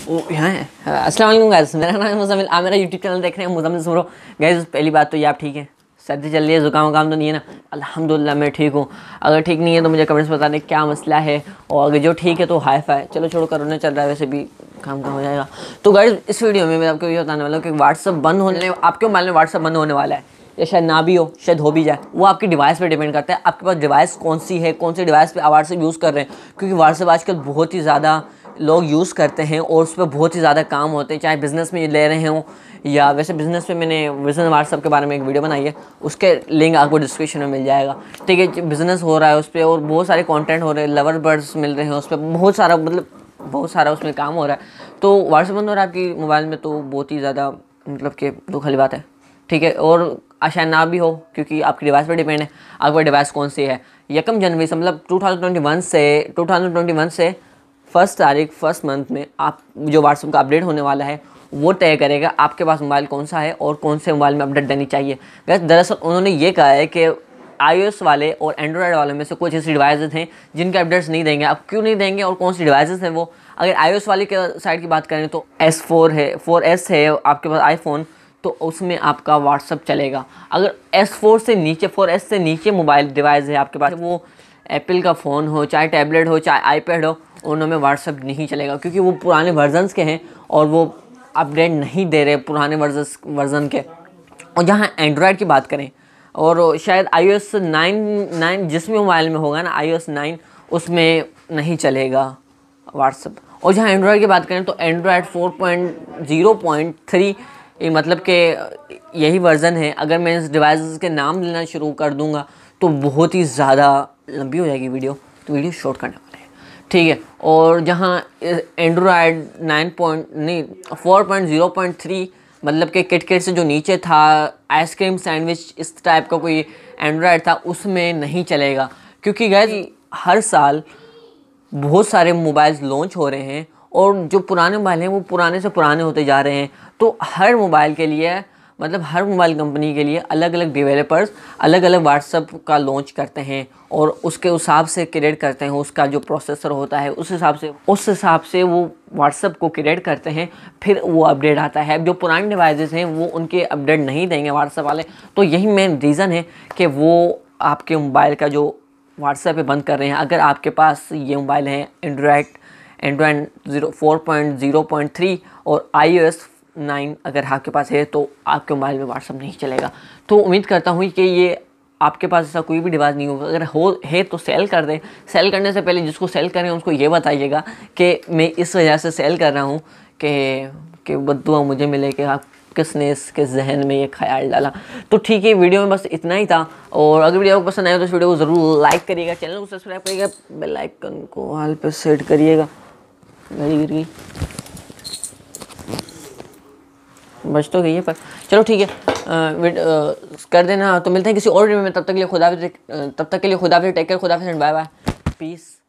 वो यहाँ है। अस्सलाम वालेकुम गाइस, मेरा नाम है मुज़म्मिल। आप मेरा यूट्यूब चैनल देख रहे हैं मुज़म्मिल सुमरो। गाइस पहली बात तो ये, आप ठीक है? सर्दी चल रही है, ज़ुकाम वुकाम तो नहीं है ना? अल्हम्दुलिल्लाह मैं ठीक हूँ। अगर ठीक नहीं है तो मुझे कमेंट्स बता दें क्या मसला है, और अगर जो ठीक है तो हाई फाई। चलो छोड़ो, कोरोना चल रहा है, वैसे भी काम हो जाएगा। तो गाइस इस वीडियो में मैं आपको ये बताने वाला हूँ कि व्हाट्सअप बंद होने, आपके मोबाइल में व्हाट्सअप बंद होने वाला है, या शायद ना भी हो, शायद हो भी जाए। वो आपकी डिवाइस पे डिपेंड करता है, आपके पास डिवाइस कौन सी है, कौन सी डिवाइस पे आप व्हाट्सअप यूज़ कर रहे हैं। क्योंकि व्हाट्सअप आजकल बहुत ही ज़्यादा लोग यूज़ करते हैं और उस पर बहुत ही ज़्यादा काम होते हैं, चाहे बिज़नेस में ले रहे हों या वैसे बिज़नेस में। मैंने बिज़नेस व्हाट्सअप के बारे में एक वीडियो बनाई है, उसके लिंक आपको डिस्क्रिप्शन में मिल जाएगा। ठीक है, बिज़नेस हो रहा है उस पर और बहुत सारे कंटेंट हो रहे हैं, लवर बर्ड्स मिल रहे हैं उस पर, बहुत सारा मतलब बहुत सारा उसमें काम हो रहा है। तो व्हाट्सअप बंद हो रहा है आपकी मोबाइल में, तो बहुत ही ज़्यादा मतलब कि दुख वाली बात है। ठीक है, और शायद ना भी हो, क्योंकि आपकी डिवाइस पर डिपेंड है आपकी डिवाइस कौन सी है। 1 जनवरी से मतलब 2021 से 1 तारीख 1 मंथ में आप जो व्हाट्सएप का अपडेट होने वाला है वो तय करेगा आपके पास मोबाइल कौन सा है और कौन से मोबाइल में अपडेट देनी चाहिए। गाइस दरअसल उन्होंने ये कहा है कि iOS वाले और एंड्रॉयड वालों में से कुछ ऐसी डिवाइसेस हैं जिनके अपडेट्स नहीं देंगे। अब क्यों नहीं देंगे और कौन सी डिवाइसेस हैं वो? अगर iOS वाले के साइड की बात करें तो S4 है, 4S है आपके पास आईफोन, तो उसमें आपका व्हाट्सअप चलेगा। अगर S4 से नीचे, 4S से नीचे मोबाइल डिवाइस है आपके पास, वो एप्पल का फ़ोन हो, चाहे टैबलेट हो, चाहे आईपैड हो, उनमें व्हाट्सअप नहीं चलेगा, क्योंकि वो पुराने वर्जन्स के हैं और वो अपडेट नहीं दे रहे पुराने वर्जन के। और जहाँ एंड्रॉयड की बात करें, और शायद iOS 9 जिस भी मोबाइल में होगा ना, iOS 9 उसमें नहीं चलेगा व्हाट्सअप। और जहाँ एंड्रॉयड की बात करें तो एंड्रॉयड 4.0.3 मतलब कि यही वर्ज़न है। अगर मैं इस डिवाइस के नाम लेना शुरू कर दूँगा तो बहुत ही ज़्यादा लंबी हो जाएगी वीडियो, तो वीडियो शॉर्ट करने वाले हैं। ठीक है, और जहाँ एंड्रॉयड 4.0.3 मतलब कि किट से जो नीचे था, आइसक्रीम सैंडविच इस टाइप का कोई एंड्रॉयड था, उसमें नहीं चलेगा। क्योंकि गाइस हर साल बहुत सारे मोबाइल्स लॉन्च हो रहे हैं और जो पुराने मोबाइल हैं वो पुराने से पुराने होते जा रहे हैं। तो हर मोबाइल के लिए मतलब हर मोबाइल कंपनी के लिए अलग अलग डेवलपर्स अलग अलग व्हाट्सअप का लॉन्च करते हैं और उसके हिसाब से क्रिएट करते हैं। उसका जो प्रोसेसर होता है उस हिसाब से वो व्हाट्सअप को क्रिएट करते हैं, फिर वो अपडेट आता है। जो पुराने डिवाइसेस हैं वो उनके अपडेट नहीं देंगे व्हाट्सअप वाले। तो यही मेन रीज़न है कि वो आपके मोबाइल का जो व्हाट्सएप पे बंद कर रहे हैं। अगर आपके पास ये मोबाइल है एंड्रॉयड 4.0.3 और iOS 9 अगर आपके पास है, तो आपके मोबाइल में व्हाट्सएप नहीं चलेगा। तो उम्मीद करता हूँ कि ये आपके पास ऐसा कोई भी डिवाइस नहीं होगा। अगर है तो सेल कर दें। सेल करने से पहले जिसको सेल करें उसको ये बताइएगा कि मैं इस वजह से सेल कर रहा हूँ कि बद्दुआ मुझे मिले कि आप किसने इसके जहन में ये ख्याल डाला। तो ठीक है, वीडियो में बस इतना ही था। और अगर वीडियो को पसंद आए तो इस वीडियो को ज़रूर लाइक करिएगा, चैनल को सब्सक्राइब करिएगा, बेल आइकन को ऑल पे सेट करिएगा। घड़ी गिर गई, बच तो गई है पर चलो ठीक है, कर देना। तो मिलते हैं किसी और वीडियो में, तब तक के लिए खुदा हाफिज़, टेक केयर, खुदा हाफिज़, बाय बाय, पीस।